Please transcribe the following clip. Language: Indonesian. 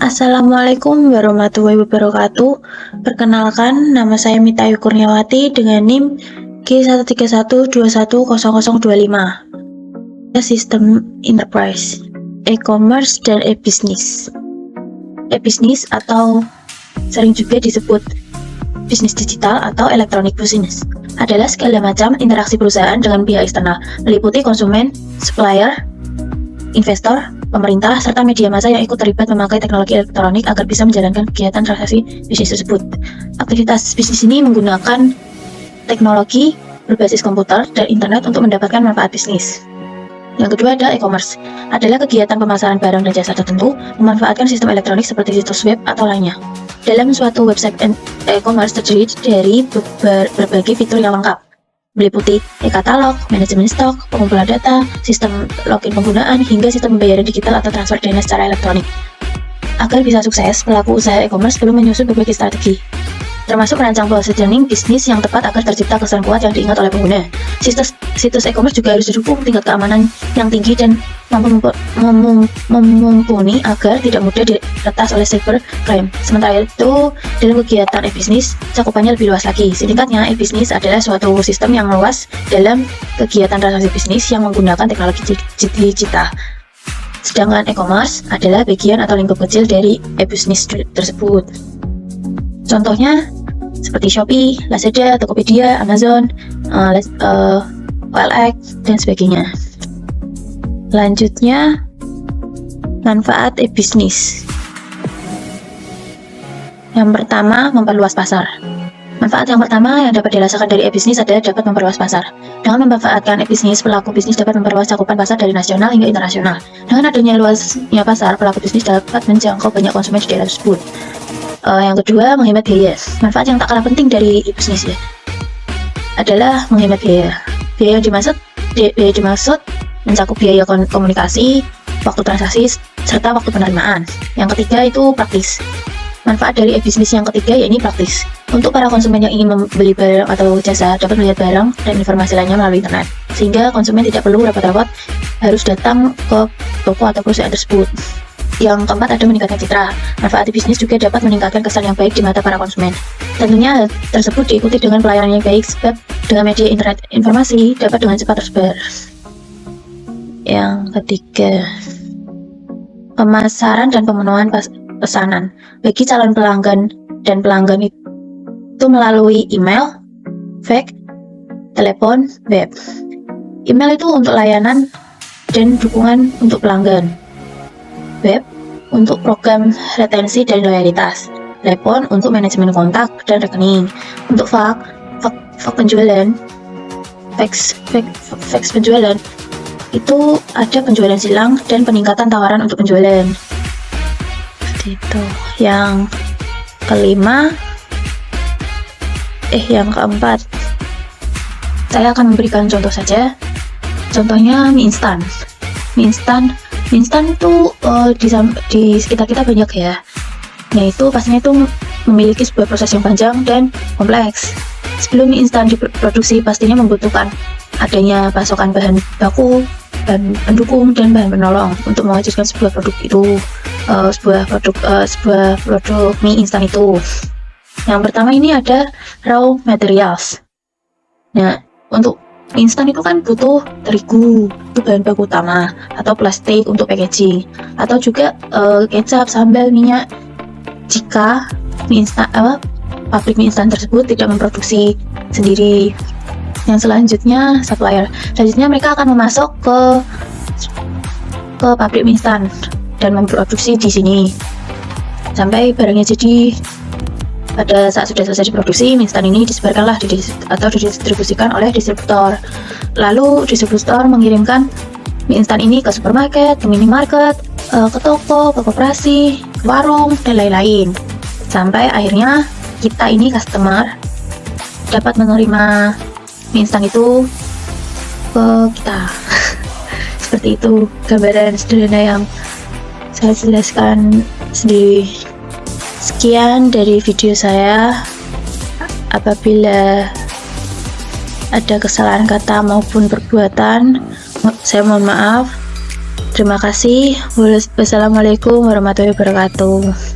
Assalamualaikum warahmatullahi wabarakatuh. Perkenalkan, nama saya Mita Ayu Kurniawati dengan NIM G131210025. Sistem Enterprise, e-commerce dan e-business. E-business atau sering juga disebut bisnis digital atau electronic business adalah segala macam interaksi perusahaan dengan pihak eksternal, meliputi konsumen, supplier, investor, pemerintah, serta media massa yang ikut terlibat memakai teknologi elektronik agar bisa menjalankan kegiatan transaksi bisnis tersebut. Aktivitas bisnis ini menggunakan teknologi berbasis komputer dan internet untuk mendapatkan manfaat bisnis. Yang kedua ada e-commerce, adalah kegiatan pemasaran barang dan jasa tertentu memanfaatkan sistem elektronik seperti situs web atau lainnya. Dalam suatu website e-commerce terdiri dari berbagai fitur yang lengkap, meliputi e-katalog, manajemen stok, pengumpulan data, sistem login penggunaan, hingga sistem pembayaran digital atau transfer dana secara elektronik. Agar bisa sukses, pelaku usaha e-commerce perlu menyusun berbagai strategi, termasuk merancang positioning bisnis yang tepat agar tercipta kesan kuat yang diingat oleh pengguna. Situs e-commerce juga harus didukung tingkat keamanan yang tinggi dan mampu mumpuni agar tidak mudah diretas oleh cybercrime. Sementara itu, dalam kegiatan e-bisnis, cakupannya lebih luas lagi. Singkatnya, e-bisnis adalah suatu sistem yang luas dalam kegiatan transaksi bisnis yang menggunakan teknologi digital. Sedangkan e-commerce adalah bagian atau lingkup kecil dari e-bisnis tersebut. Contohnya seperti Shopee, Lazada, Tokopedia, Amazon, OLX, dan sebagainya. Selanjutnya, manfaat e-bisnis. Yang pertama, memperluas pasar. Manfaat yang pertama yang dapat dirasakan dari e-bisnis adalah dapat memperluas pasar. Dengan memanfaatkan e-bisnis, pelaku bisnis dapat memperluas cakupan pasar dari nasional hingga internasional. Dengan adanya luasnya pasar, pelaku bisnis dapat menjangkau banyak konsumen di daerah tersebut. Yang kedua, menghemat biaya. Manfaat yang tak kalah penting dari e-bisnis adalah menghemat biaya. Biaya yang dimaksud mencakup biaya komunikasi, waktu transaksi, serta waktu penerimaan. Yang ketiga itu praktis. Manfaat dari e-bisnis yang ketiga yakni praktis. Untuk para konsumen yang ingin membeli barang atau jasa dapat melihat barang dan informasi lainnya melalui internet, sehingga konsumen tidak perlu repot-repot harus datang ke toko atau perusahaan tersebut. Yang keempat ada meningkatkan citra. Manfaat bisnis juga dapat meningkatkan kesan yang baik di mata para konsumen. Tentunya hal tersebut diikuti dengan pelayanan yang baik, sebab dengan media internet informasi dapat dengan cepat tersebar. Yang ketiga, pemasaran dan pemenuhan pesanan bagi calon pelanggan dan pelanggan itu melalui email, fax, telepon, web. Email itu untuk layanan dan dukungan untuk pelanggan. Web untuk program retensi dan loyalitas, telepon untuk manajemen kontak dan rekening, untuk fax penjualan, fax penjualan itu ada penjualan silang dan peningkatan tawaran untuk penjualan. Seperti itu. Yang keempat, saya akan memberikan contoh saja. Contohnya mie instan. Mie instan itu di sekitar kita banyak ya. Yaitu pastinya itu memiliki sebuah proses yang panjang dan kompleks. Sebelum mie instan diproduksi, pastinya membutuhkan adanya pasokan bahan baku, bahan pendukung, dan bahan penolong untuk mewujudkan sebuah produk itu, sebuah produk mie instan itu. Yang pertama ini ada raw materials. Nah, untuk instan itu kan butuh terigu, itu bahan baku utama, atau plastik untuk packaging, atau juga kecap, sambal, minyak. Jika pabrik mie instan tersebut tidak memproduksi sendiri. Yang selanjutnya supplier. Selanjutnya mereka akan memasok ke pabrik mie instan dan memproduksi di sini sampai barangnya jadi. Pada saat sudah selesai diproduksi, mie instan ini disebarkanlah atau didistribusikan oleh distributor. Lalu distributor mengirimkan mie instan ini ke supermarket, ke minimarket, ke toko, ke koperasi, ke warung, dan lain-lain. Sampai akhirnya kita ini customer dapat menerima mie instan itu ke kita. Seperti itu gambaran sederhana yang saya jelaskan sendiri. Sekian dari video saya. Apabila ada kesalahan kata maupun perbuatan, saya mohon maaf. Terima kasih. Wassalamualaikum warahmatullahi wabarakatuh.